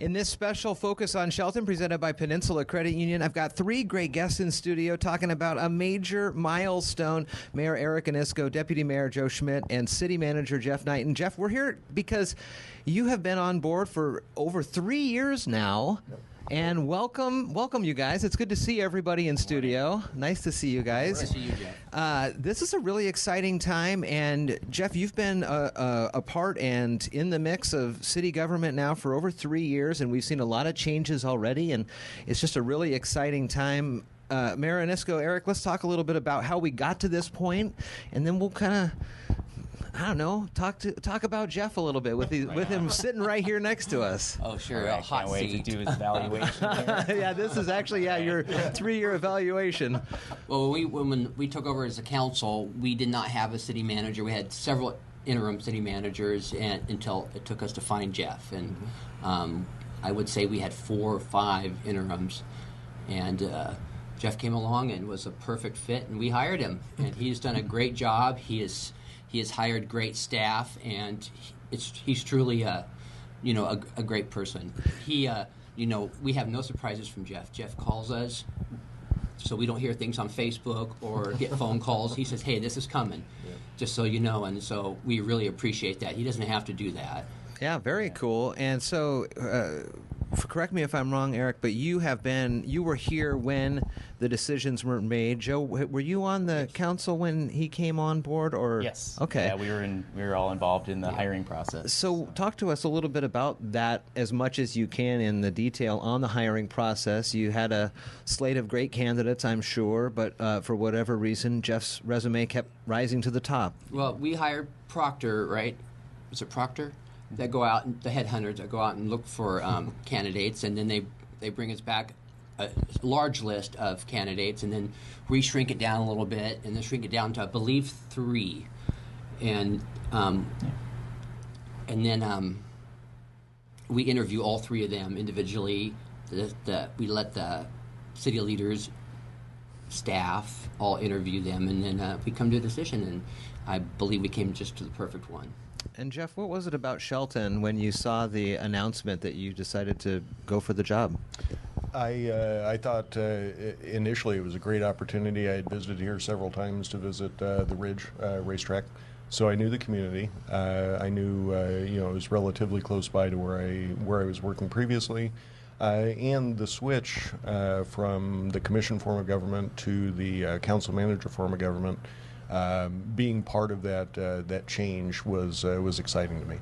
In this special Focus on Shelton presented by Peninsula Credit Union, I've got three great guests in studio talking about a major milestone. Mayor Eric Onisko, Deputy Mayor Joe Schmit, and City Manager Jeff Niten. Jeff, we're here because you have been on board for over 3 years now. Yep. And welcome you guys. It's good to see everybody in studio. Nice to see you guys. Nice to see you, Jeff. This is a really exciting time, and Jeff, you've been a part and in the mix of city government now for over 3 years, and we've seen a lot of changes already, and it's just a really exciting time. Mayor Onisko, Eric, let's talk a little bit about how we got to this point, and then we'll kind of, I don't know, talk about Jeff a little bit with him sitting right here next to us. Oh, sure. I can't wait to do his evaluation here. Yeah, this is actually, your 3-year evaluation. Well, when we took over as a council, we did not have a city manager. We had several interim city managers until it took us to find Jeff. And I would say we had 4 or 5 interims. And Jeff came along and was a perfect fit, and we hired him. And he's done a great job. He has hired great staff, and he's truly a great person. We have no surprises from Jeff. Jeff calls us, so we don't hear things on Facebook or get phone calls. He says, "Hey, this is coming," just so you know, and so we really appreciate that. He doesn't have to do that. Yeah, very cool. And so, correct me if I'm wrong, Eric, but you were here when the decisions were made. Joe, were you on the council when he came on board, or? Yes. Okay. Yeah, we were all involved in the hiring process. So talk to us a little bit about that as much as you can in the detail on the hiring process. You had a slate of great candidates, I'm sure, but for whatever reason, Jeff's resume kept rising to the top. Well, we hired Proctor, right? Was it Proctor? That go out, the headhunters that go out and look for candidates, and then they bring us back a large list of candidates, and then we shrink it down a little bit, and then shrink it down to, I believe, 3, and then we interview all 3 of them individually. We let the city leaders, staff, all interview them, and then we come to a decision, and I believe we came just to the perfect one. And Jeff, what was it about Shelton when you saw the announcement that you decided to go for the job? I thought initially it was a great opportunity. I had visited here several times to visit the Ridge racetrack, so I knew the community. I knew it was relatively close by to where I was working previously, and the switch from the commission form of government to the council manager form of government. Being part of that change was exciting to me.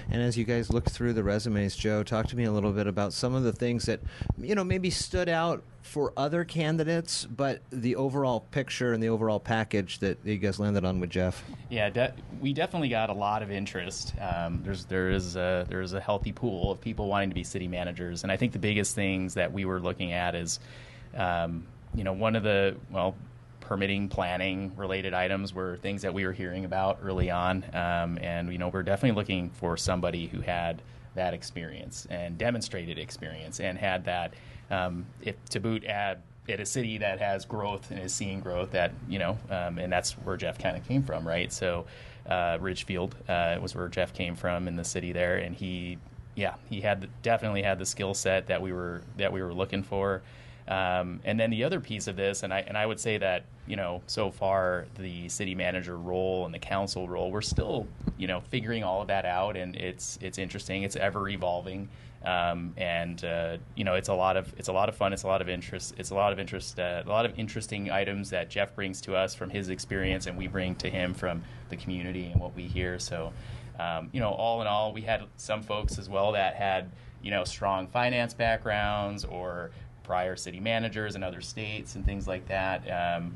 And as you guys looked through the resumes, Joe, talk to me a little bit about some of the things that maybe stood out for other candidates, but the overall picture and the overall package that you guys landed on with Jeff. Yeah, we definitely got a lot of interest. There is a healthy pool of people wanting to be city managers, and I think the biggest things that we were looking at is, one of the permitting, planning related items were things that we were hearing about early on, and we're definitely looking for somebody who had that experience and demonstrated experience and had that, if to boot, at a city that has growth and is seeing growth, that and that's where Jeff kind of came from, right? So Ridgefield was where Jeff came from in the city there, and he definitely had the skill set that we were looking for. And then the other piece of this, and I would say that, so far the city manager role and the council role, we're still, figuring all of that out, and it's interesting. It's ever evolving. It's a lot of fun. It's a lot of interest. It's a lot of interesting items that Jeff brings to us from his experience, and we bring to him from the community and what we hear. So, all in all, we had some folks as well that had, strong finance backgrounds or prior city managers in other states and things like that, and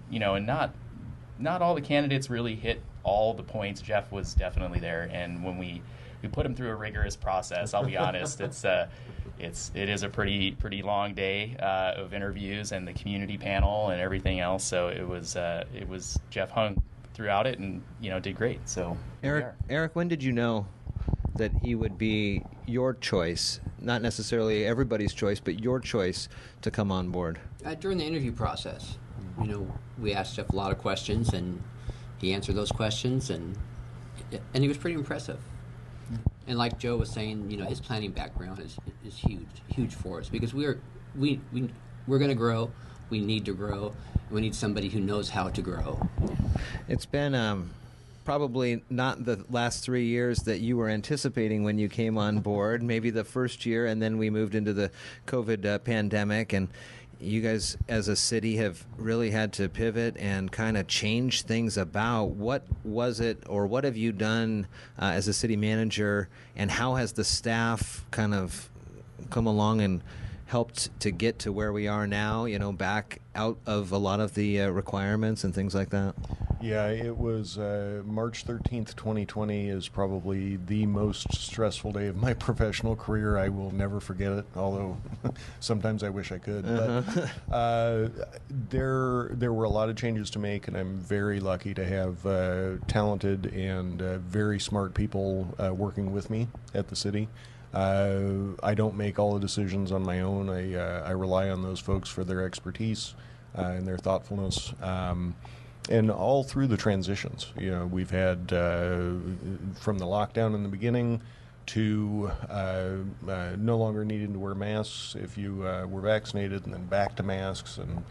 not all the candidates really hit all the points. Jeff was definitely there, and when we put him through a rigorous process, I'll be honest, it is a pretty long day of interviews and the community panel and everything else. So it was Jeff hung throughout it and did great. So Eric, when did you know that he would be your choice, not necessarily everybody's choice, but your choice to come on board? During the interview process, we asked Jeff a lot of questions, and he answered those questions, and he was pretty impressive. And like Joe was saying, his planning background is huge for us, because we're going to grow. We need to grow. And we need somebody who knows how to grow. It's been probably not the last 3 years that you were anticipating when you came on board. Maybe the first year, and then we moved into the COVID pandemic, and you guys as a city have really had to pivot and kind of change things about. What was it, or what have you done as a city manager, and how has the staff kind of come along and helped to get to where we are now, back out of a lot of the requirements and things like that? Yeah, it was March 13th, 2020 is probably the most stressful day of my professional career. I will never forget it, although sometimes I wish I could. But there were a lot of changes to make, and I'm very lucky to have talented and very smart people working with me at the city. I don't make all the decisions on my own. I rely on those folks for their expertise and their thoughtfulness. And all through the transitions, we've had from the lockdown in the beginning to no longer needing to wear masks if you were vaccinated, and then back to masks, and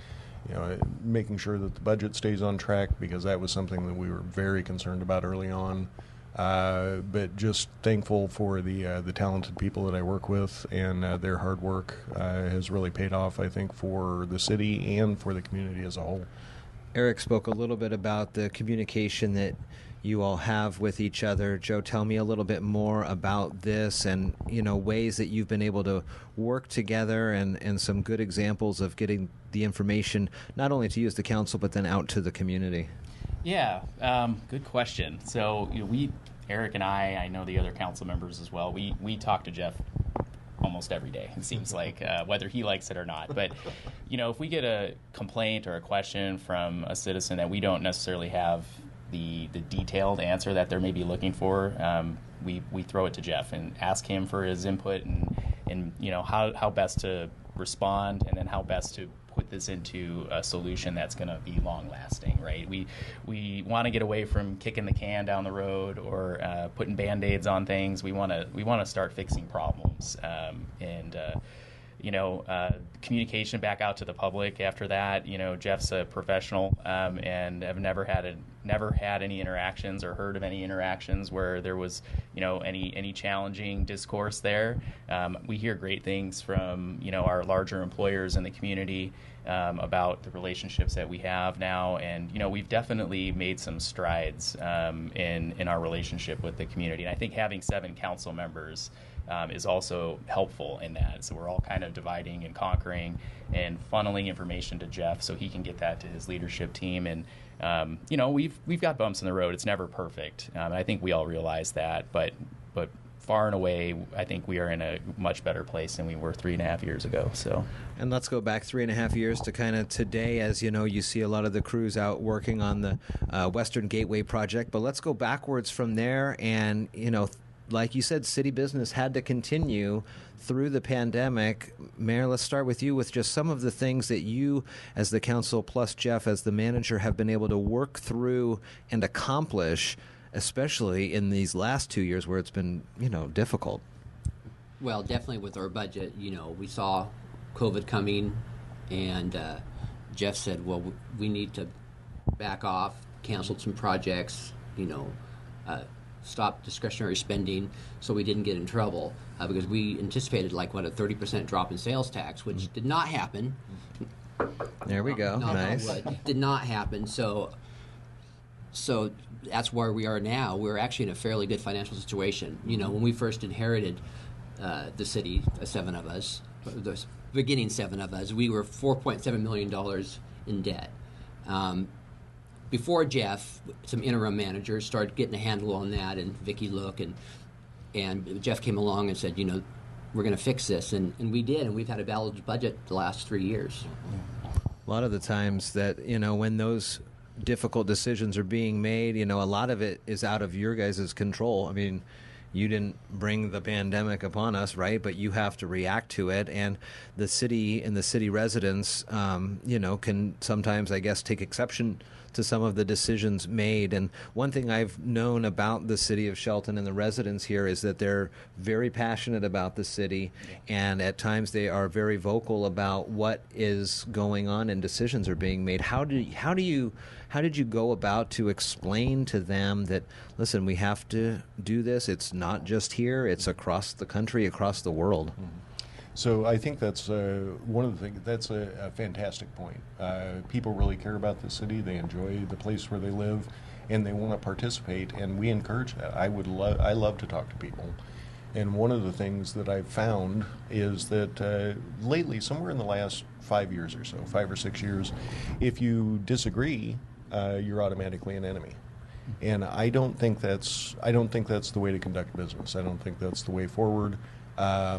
making sure that the budget stays on track, because that was something that we were very concerned about early on. But just thankful for the talented people that I work with, and their hard work has really paid off, I think, for the city and for the community as a whole. Eric spoke a little bit about the communication that you all have with each other. Joe, tell me a little bit more about this, and ways that you've been able to work together, and some good examples of getting the information not only to you as the council, but then out to the community. Yeah, good question. So Eric and I know the other council members as well. We talk to Jeff almost every day, it seems like, whether he likes it or not. But, if we get a complaint or a question from a citizen that we don't necessarily have the detailed answer that they're maybe looking for, we throw it to Jeff and ask him for his input, and how best to respond, and then how best to put this into a solution that's going to be long-lasting, right? We want to get away from kicking the can down the road or putting Band-Aids on things. We want to start fixing problems, and communication back out to the public after that. Jeff's a professional, and have never had any interactions or heard of any interactions where there was any challenging discourse there. We hear great things from our larger employers in the community about the relationships that we have now, and we've definitely made some strides in our relationship with the community. And I think having 7 council members is also helpful in that. So we're all kind of dividing and conquering and funneling information to Jeff so he can get that to his leadership team. And we've got bumps in the road. It's never perfect. I think we all realize that, but far and away, I think we are in a much better place than we were 3.5 years ago. So, and let's go back 3.5 years to kind of today. As you see a lot of the crews out working on the Western Gateway project. But let's go backwards from there. And like you said, city business had to continue through the pandemic. Mayor, let's start with you with just some of the things that you, as the council, plus Jeff as the manager, have been able to work through and accomplish, especially in these last 2 years where it's been, difficult. Well, definitely with our budget, we saw COVID coming, and Jeff said, well, we need to back off, canceled some projects, stop discretionary spending so we didn't get in trouble, because we anticipated a 30% drop in sales tax, which did not happen. There we go. Nice. Did not happen. So that's where we are now. We're actually in a fairly good financial situation. When we first inherited the city, 7 of us, the beginning 7 of us, we were $4.7 million in debt. Before Jeff, some interim managers started getting a handle on that, and Vicky Look, and Jeff came along and said, we're going to fix this, and we did, and we've had a balanced budget the last 3 years. A lot of the times that, when those difficult decisions are being made, a lot of it is out of your guys' control. I mean, you didn't bring the pandemic upon us, right? But you have to react to it, and the city and the city residents, can sometimes, I guess, take exception to some of the decisions made. And one thing I've known about the city of Shelton and the residents here is that they're very passionate about the city, and at times they are very vocal about what is going on and decisions are being made. How did you go about to explain to them that, listen, we have to do this? It's not just here; it's across the country, across the world. So I think that's one of the things. That's a fantastic point. People really care about the city. They enjoy the place where they live, and they want to participate. And we encourage that. I love to talk to people. And one of the things that I've found is that lately, somewhere in the last 5 years or so, 5 or 6 years, if you disagree, you're automatically an enemy. And I don't think that's the way to conduct business. I don't think that's the way forward. I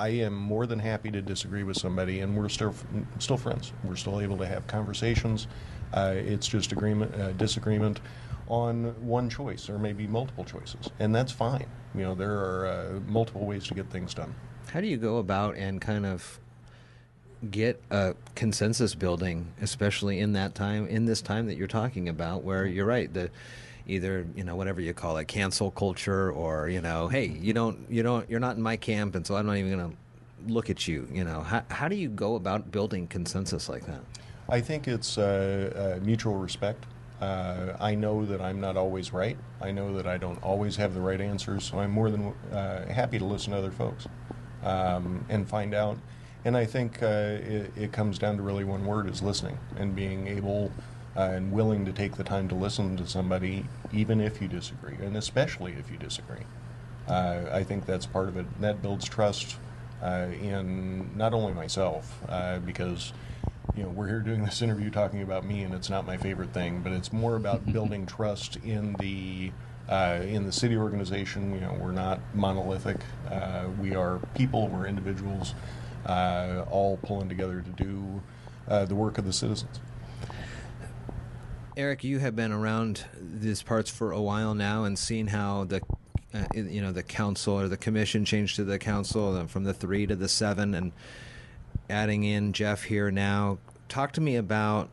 am more than happy to disagree with somebody, and we're still friends. We're still able to have conversations. It's just disagreement on one choice or maybe multiple choices, and that's fine. There are multiple ways to get things done. How do you go about and kind of get a consensus building, especially in this time that you're talking about, where you're right, either whatever you call it, cancel culture, or hey, you're not in my camp, and so I'm not even going to look at you. How do you go about building consensus like that? I think it's mutual respect. I know that I'm not always right. I know that I don't always have the right answers, so I'm more than happy to listen to other folks and find out. And I think it comes down to really one word, is listening, and being able and willing to take the time to listen to somebody, even if you disagree, and especially if you disagree. I think that's part of it. That builds trust in not only myself, because we're here doing this interview talking about me, and it's not my favorite thing, but it's more about building trust in the city organization. We're not monolithic. We are people. We're individuals, all pulling together to do the work of the citizens. Eric, you have been around these parts for a while now and seen how the council or the commission changed to the council from the 3 to the 7, and adding in Jeff here now. Talk to me about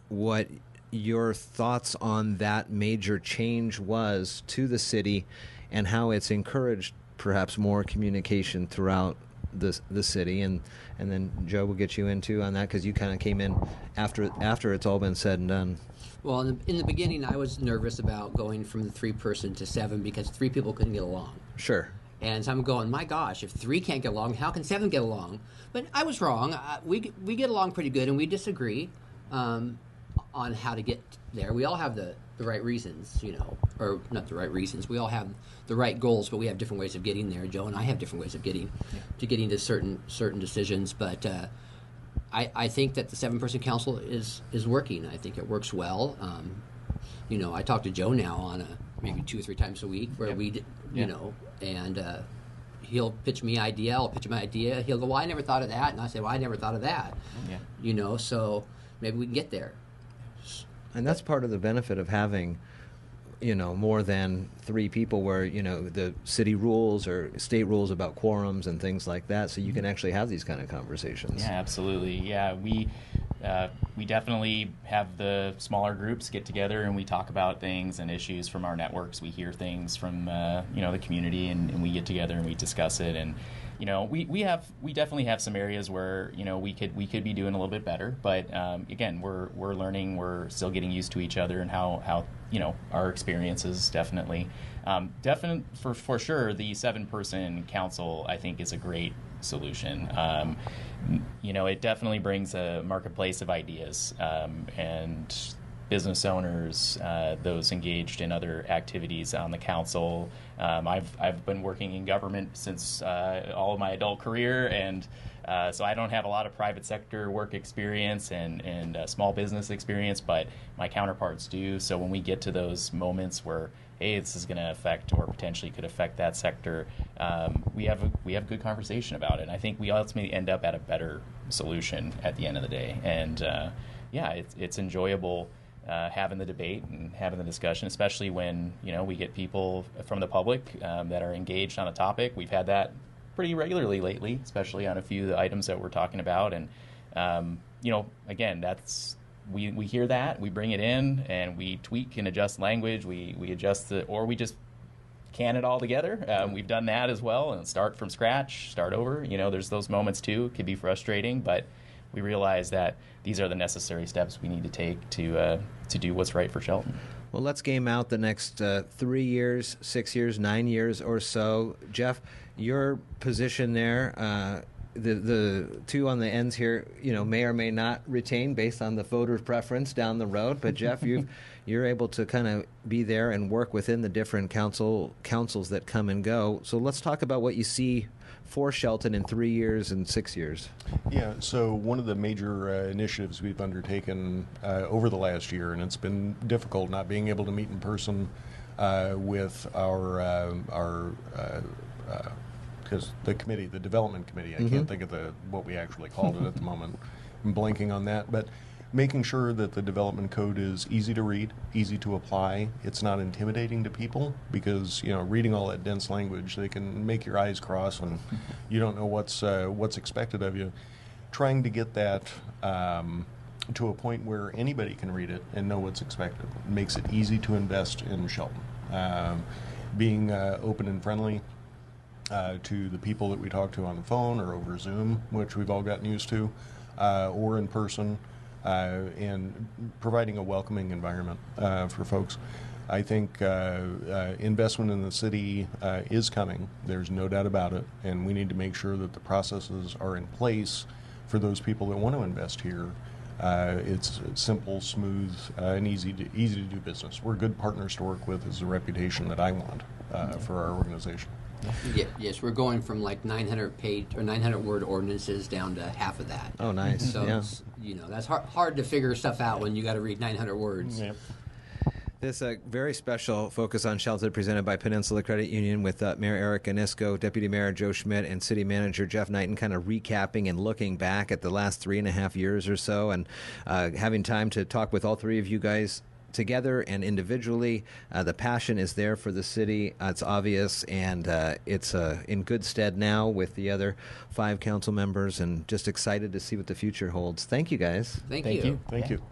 what your thoughts on that major change was to the city, and how it's encouraged perhaps more communication throughout the city, and then Joe will get you into on that, because you kind of came in after it's all been said and done. Well, in the beginning, I was nervous about going from the 3-person to 7 because 3 people couldn't get along. Sure. And so I'm going, my gosh, if 3 can't get along, how can 7 get along? But I was wrong. We get along pretty good, and we disagree on how to get there. We all have the right reasons, or not the right reasons. We all have the right goals, but we have different ways of getting there. Joe and I have different ways of getting to certain decisions. But I think that the 7-person council is working. I think it works well. I talk to Joe now on maybe 2 or 3 times a week, where and he'll pitch me idea. I'll pitch him an idea. He'll go, well, I never thought of that, and I say, well, I never thought of that. Yeah. So maybe we can get there. And that's part of the benefit of having, more than 3 people, where, the city rules or state rules about quorums and things like that, so you can actually have these kind of conversations. Yeah, absolutely. Yeah, we definitely have the smaller groups get together, and we talk about things and issues from our networks. We hear things from the community, and we get together and we discuss it. And we definitely have some areas where we could be doing a little bit better. But again, we're learning. We're still getting used to each other and how our experiences definitely. For sure, the 7-person council, I think, is a great solution. It definitely brings a marketplace of ideas, and business owners, those engaged in other activities on the council. I've been working in government since all of my adult career, and so I don't have a lot of private sector work experience and small business experience, but my counterparts do. So when we get to those moments where, hey, this is going to affect or potentially could affect that sector, we have good conversation about it. And I think we ultimately end up at a better solution at the end of the day. And it's enjoyable having the debate and having the discussion, especially when we get people from the public that are engaged on a topic. We've had that pretty regularly lately, especially on a few of the items that we're talking about. And again, that's we hear that, we bring it in, and we tweak and adjust language. We adjust it, or we just can it all together. We've done that as well, and start from scratch, start over. There's those moments too. It can be frustrating, but we realize that these are the necessary steps we need to take to do what's right for Shelton. Well, let's game out the next 3 years, 6 years, 9 years or so. Jeff, your position there, the two on the ends here, may or may not retain based on the voter preference down the road. But Jeff, you're able to kind of be there and work within the different councils that come and go. So let's talk about what you see for Shelton in 3 years and 6 years. Yeah, so one of the major initiatives we've undertaken over the last year, and it's been difficult not being able to meet in person with our because the committee, the development committee, I can't think of what we actually called it at the moment. I'm blanking on that, but making sure that the development code is easy to read, easy to apply. It's not intimidating to people because reading all that dense language, they can make your eyes cross and you don't know what's expected of you. Trying to get that to a point where anybody can read it and know what's expected makes it easy to invest in Shelton. Being open and friendly to the people that we talk to on the phone or over Zoom, which we've all gotten used to, or in person. And providing a welcoming environment for folks. I think investment in the city is coming. There's no doubt about it, and we need to make sure that the processes are in place for those people that want to invest here. It's simple, smooth, and easy to do business. We're good partners to work with. Is the reputation that I want for our organization. Yeah, yes, we're going from like 900-page or 900-word ordinances down to half of that. Oh, nice. So yeah. That's hard to figure stuff out when you got to read 900 words. Yep. This very special Focus on Shelton presented by Peninsula Credit Union with Mayor Eric Onisko, Deputy Mayor Joe Schmit, and City Manager Jeff Niten, kind of recapping and looking back at the last 3.5 years or so, and having time to talk with all three of you guys together and individually. The passion is there for the city. It's obvious, and it's in good stead now with the other 5 council members, and just excited to see what the future holds. Thank you, guys. Thank you. Thank you.